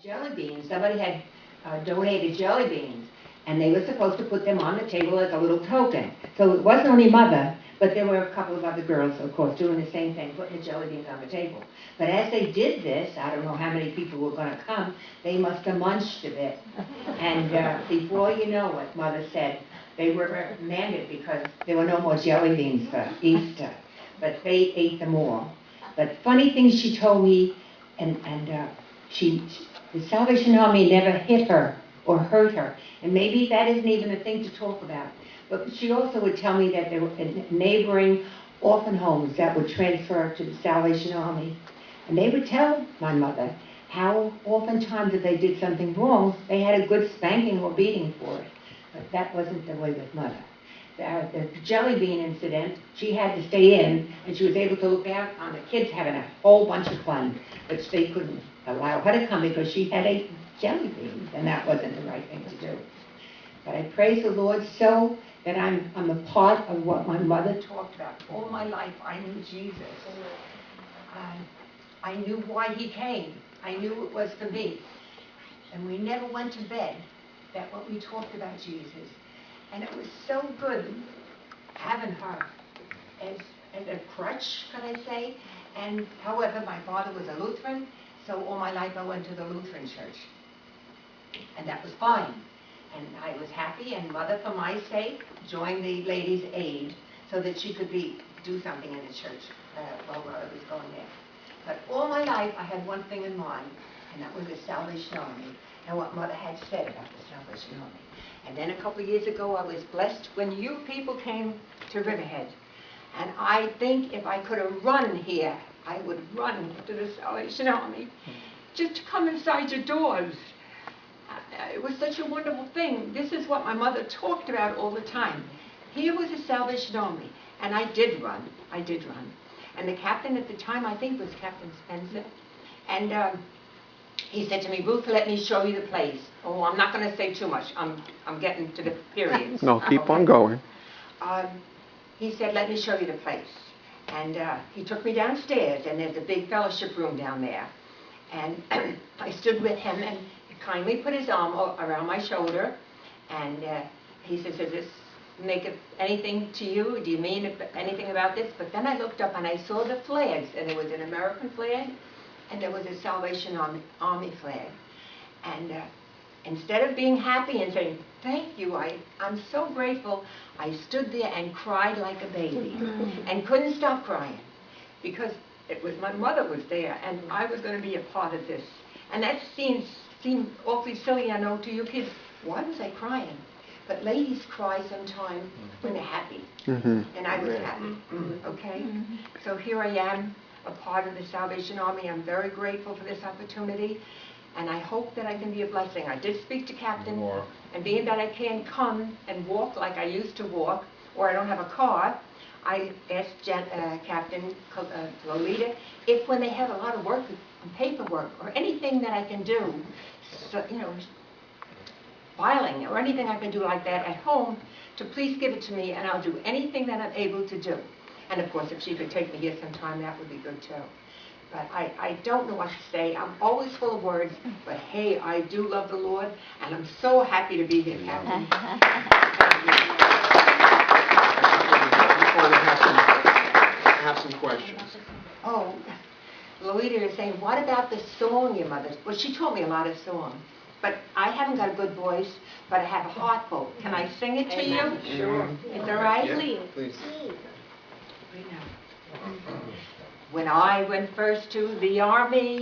jelly beans. Somebody had donated jelly beans, and they were supposed to put them on the table as a little token. So it wasn't only Mother, but there were a couple of other girls, of course, doing the same thing, putting the jelly beans on the table. But as they did this, I don't know how many people were going to come, they must have munched a bit. And before you know it, Mother said, they were reprimanded because there were no more jelly beans for Easter. But they ate them all. But funny things she told me, the Salvation Army never hit her or hurt her. And maybe that isn't even a thing to talk about. But she also would tell me that there were neighboring orphan homes that would transfer to the Salvation Army. And they would tell my mother how oftentimes if they did something wrong, they had a good spanking or beating for it. But that wasn't the way with Mother. The jelly bean incident, she had to stay in, and she was able to look out on the kids having a whole bunch of fun, which they couldn't allow her to come because she had ate jelly beans, and that wasn't the right thing to do. But I praise the Lord so that I'm a part of what my mother talked about. All my life I knew Jesus. I knew why he came. I knew it was for me. And we never went to bed that when we talked about Jesus. And it was so good having her as a crutch, could I say. And however, my father was a Lutheran, so all my life I went to the Lutheran church. And that was fine. And I was happy, and Mother, for my sake, joined the Ladies' Aid so that she could do something in the church while I was going there. But all my life I had one thing in mind, and that was the Salvation Army and what Mother had said about the Salvation Army. And then a couple of years ago, I was blessed when you people came to Riverhead. And I think if I could have run here, I would run to the Salvation Army just to come inside your doors. It was such a wonderful thing. This is what my mother talked about all the time. Here was the Salvation Army, and I did run. And the captain at the time, I think, was Captain Spencer. And he said to me, Ruth, let me show you the place. Oh, I'm not going to say too much. I'm getting to the period. No, keep on going. He said, let me show you the place. And he took me downstairs, and there's a big fellowship room down there. And I stood with him, and he kindly put his arm around my shoulder. And he says, does this make anything to you? Do you mean anything about this? But then I looked up, and I saw the flags. And there was an American flag, and there was a Salvation Army flag. And instead of being happy and saying, thank you, I'm so grateful, I stood there and cried like a baby and couldn't stop crying because it was my mother was there and I was going to be a part of this. And that seems awfully silly, I know, to you kids. Why was I crying? But ladies cry sometimes when they're happy. And I was happy, okay? So here I am, a part of the Salvation Army. I'm very grateful for this opportunity, and I hope that I can be a blessing. I did speak to Captain, and being that I can't come and walk like I used to walk, or I don't have a car, I asked Captain Lolita if when they have a lot of work, paperwork, or anything that I can do, so, you know, filing, or anything I can do like that at home, to please give it to me, and I'll do anything that I'm able to do. And of course, if she could take me here sometime, that would be good too. But I don't know what to say. I'm always full of words, but hey, I do love the Lord, and I'm so happy to be here, Captain. Have some questions. Oh, Lolita is saying, what about the song your mother? Well, she taught me a lot of songs, but I haven't got a good voice, but I have a heart full. Can I sing it to you? Sure. Is that right? Yeah, please. When I went first to the army,